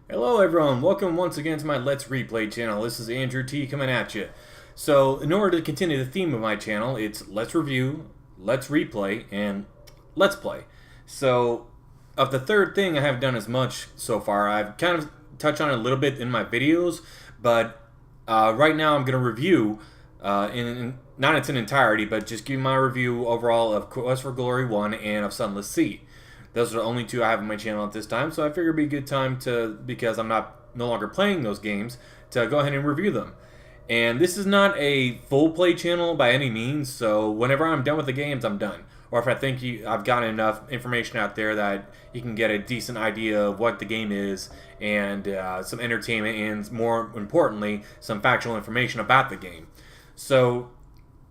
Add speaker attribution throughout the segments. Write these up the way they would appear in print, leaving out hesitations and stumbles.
Speaker 1: Hello everyone, welcome once again to my Let's Replay channel. This is Andrew T coming at you. So in order to continue the theme of my channel, it's Let's Review, Let's Replay, and Let's Play. So of the third thing I haven't done as much so far. I've kind of touched on it a little bit in my videos, but right now I'm going to review, not its entirety, but just give my review overall of Quest for Glory 1 and of Sunless Sea. Those are the only two I have on my channel at this time, so I figured it'd be a good time to, because I'm no longer playing those games, to go ahead and review them. And this is not a full play channel by any means, so whenever I'm done with the games, I'm done. Or if I think I've gotten enough information out there that you can get a decent idea of what the game is, and some entertainment, and more importantly, some factual information about the game. So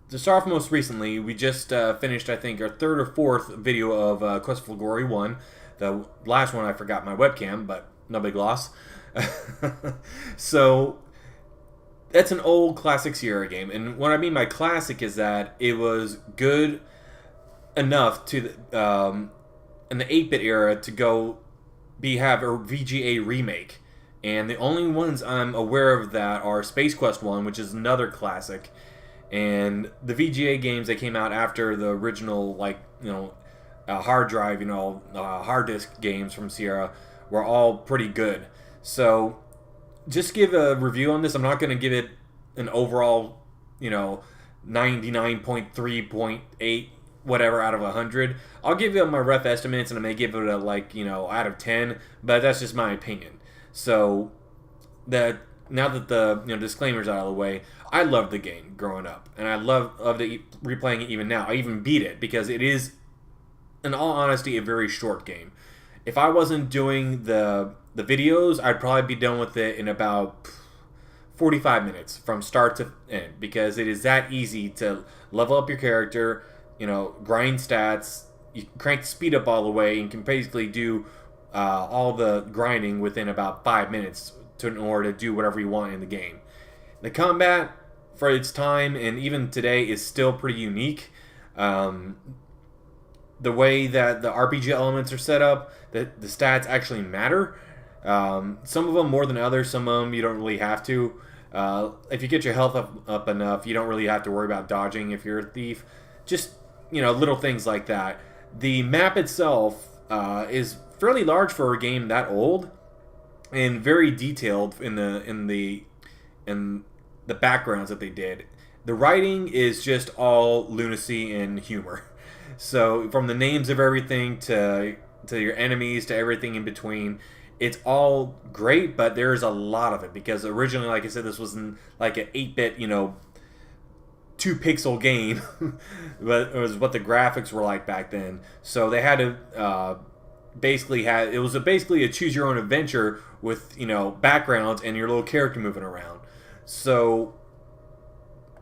Speaker 1: to start off most recently, we just finished, I think, our third or fourth video of Quest for Glory 1. The last one I forgot my webcam, but no big loss. So, that's an old classic Sierra game. And what I mean by classic is that it was good enough to, in the 8-bit era, to have a VGA remake. And the only ones I'm aware of that are Space Quest 1, which is another classic, and the VGA games that came out after the original, hard drive, hard disk games from Sierra were all pretty good. So, just give a review on this. I'm not going to give it an overall, 99.3.8 whatever out of 100. I'll give you my rough estimates, and I may give it a out of 10, but that's just my opinion. So, now that the disclaimers out of the way, I loved the game growing up, and I love replaying it even now. I even beat it because it is, in all honesty, a very short game. If I wasn't doing the videos, I'd probably be done with it in about 45 minutes from start to end, because it is that easy to level up your character, grind stats, you crank the speed up all the way, and can basically do all the grinding within about 5 minutes in order to do whatever you want in the game. The combat, for its time and even today, is still pretty unique. The way that the RPG elements are set up, the stats actually matter. Some of them more than others. Some of them you don't really have to. If you get your health up enough, you don't really have to worry about dodging if you're a thief. Just little things like that. The map itself is fairly large for a game that old, and very detailed in the backgrounds that they did. The writing is just all lunacy and humor. So from the names of everything to your enemies to everything in between, it's all great, but there's a lot of it, because originally, like I said, this was like an 8-bit, 2-pixel game, but it was what the graphics were like back then. So they had to it was basically a choose your own adventure with backgrounds and your little character moving around. So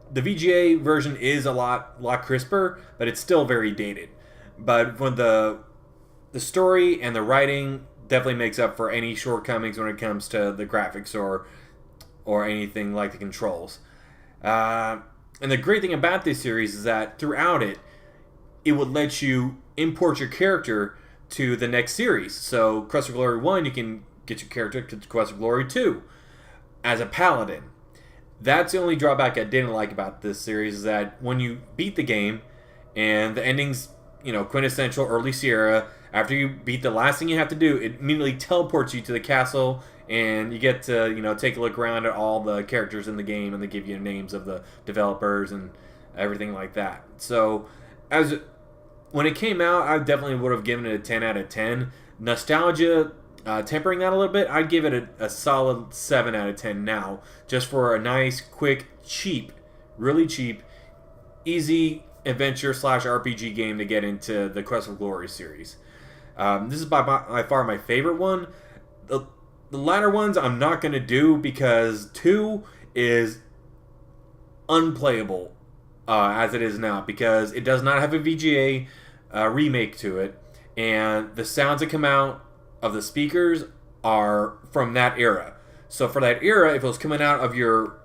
Speaker 1: the VGA version is a lot crisper, but it's still very dated. But when the story and the writing definitely makes up for any shortcomings when it comes to the graphics or anything like the controls. And the great thing about this series is that throughout it would let you import your character to the next series. So Quest for Glory 1, you can get your character to Quest for Glory 2 as a paladin. That's the only drawback I didn't like about this series, is that when you beat the game and the ending's quintessential early Sierra, after you beat the last thing you have to do, it immediately teleports you to the castle, and you get to take a look around at all the characters in the game, and they give you names of the developers and everything like that. So when it came out, I definitely would have given it a 10 out of 10. Nostalgia, tempering that a little bit, I'd give it a solid 7 out of 10 now, just for a nice, quick, really cheap, easy adventure / RPG game to get into the Quest for Glory series. This is by far my favorite one. The latter ones I'm not going to do, because 2 is unplayable as it is now, because it does not have a VGA remake to it, and the sounds that come out of the speakers are from that era. So for that era, if it was coming out of your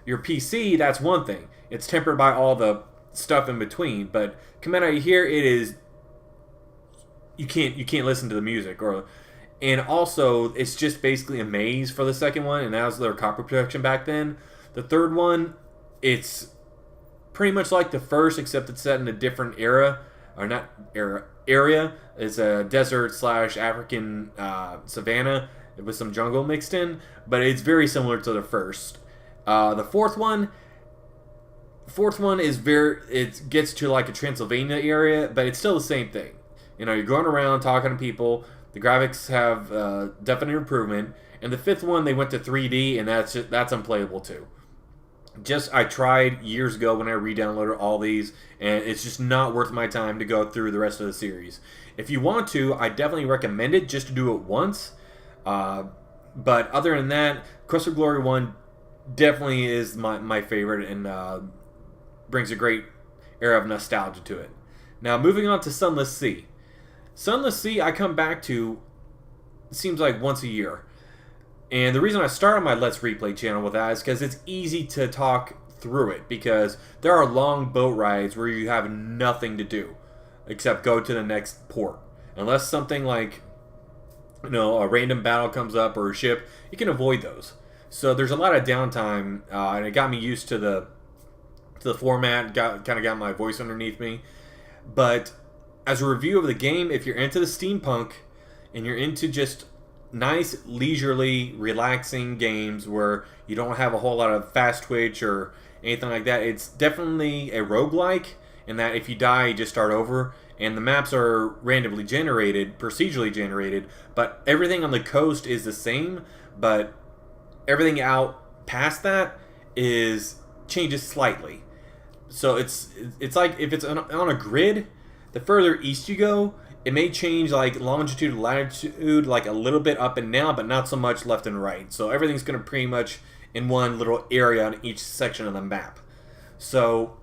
Speaker 1: PC, that's one thing. It's tempered by all the stuff in between, but coming out of here, it is, you can't listen to the music, or And also, it's just basically a maze for the second one, and that was their copy protection back then. The third one, it's pretty much like the first, except it's set in a different era, or not era, area. It's a desert slash African savanna with some jungle mixed in, but it's very similar to the first. The fourth one is it gets to like a Transylvania area, but it's still the same thing. You know, you're going around talking to people. The graphics have definite improvement. And the fifth one, they went to 3D, and that's unplayable too. I tried years ago when I re-downloaded all these, and it's just not worth my time to go through the rest of the series. If you want to, I definitely recommend it just to do it once. But other than that, Quest for Glory 1 definitely is my favorite, and brings a great era of nostalgia to it. Now, moving on to Sunless Sea. Sunless Sea, I come back to, it seems like once a year. And the reason I started my Let's Replay channel with that is because it's easy to talk through it, because there are long boat rides where you have nothing to do except go to the next port. Unless something like, you know, a random battle comes up or a ship, you can avoid those. So there's a lot of downtime, and it got me used to the format, kind of got my voice underneath me. But as a review of the game, if you're into the steampunk and you're into just nice, leisurely, relaxing games where you don't have a whole lot of fast twitch or anything like that, it's definitely a roguelike in that if you die, you just start over. And the maps are randomly generated, procedurally generated, but everything on the coast is the same, but everything out past that changes slightly. So it's like if it's on a grid, the further east you go, it may change like longitude and latitude like a little bit up and down, but not so much left and right. So everything's going to pretty much in one little area on each section of the map. So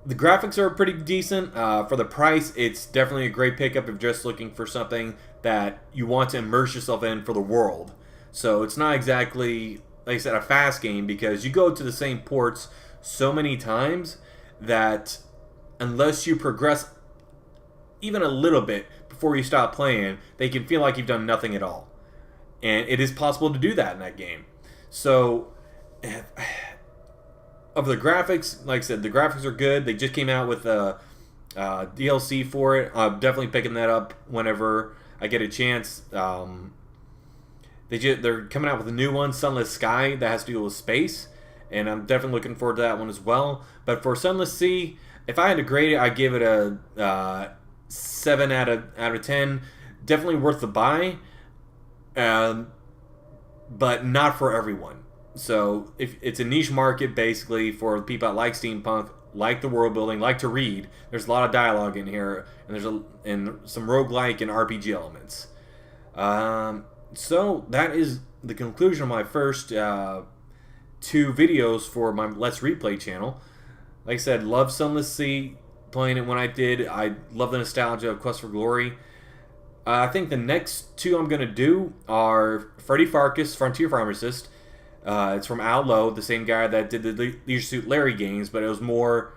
Speaker 1: the graphics are pretty decent. For the price, it's definitely a great pickup if you're just looking for something that you want to immerse yourself in for the world. So it's not exactly, like I said, a fast game, because you go to the same ports so many times that unless you progress even a little bit before you stop playing, they can feel like you've done nothing at all. And it is possible to do that in that game. So, of the graphics, like I said, the graphics are good. They just came out with a DLC for it. I'm definitely picking that up whenever I get a chance. They're coming out with a new one, Sunless Sky, that has to do with space. And I'm definitely looking forward to that one as well. But for Sunless Sea, if I had to grade it, I'd give it a 7 out of 10. Definitely worth the buy, but not for everyone. So if it's a niche market, basically for people that like steampunk, like the world building, like to read. There's a lot of dialogue in here, and there's some roguelike and RPG elements. So that is the conclusion of my first 2 videos for my Let's Replay channel. Like I said, love Sunless Sea, playing it when I did. I love the nostalgia of Quest for Glory. I think the next 2 I'm going to do are Freddy Farkas, Frontier Pharmacist. It's from Outlaw, the same guy that did the Leisure Suit Larry games, but it was more,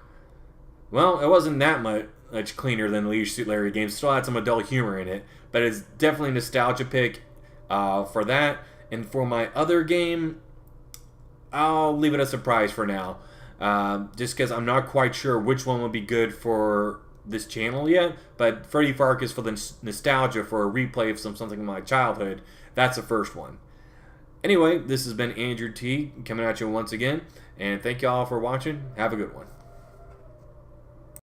Speaker 1: well, it wasn't that much cleaner than the Leisure Suit Larry games. Still had some adult humor in it, but it's definitely a nostalgia pick for that. And for my other game, I'll leave it a surprise for now. Just because I'm not quite sure which one will be good for this channel yet, but Freddy Farkas for the nostalgia, for a replay of something in my childhood, that's the first one. Anyway, this has been Andrew T. coming at you once again, and thank you all for watching. Have a good one.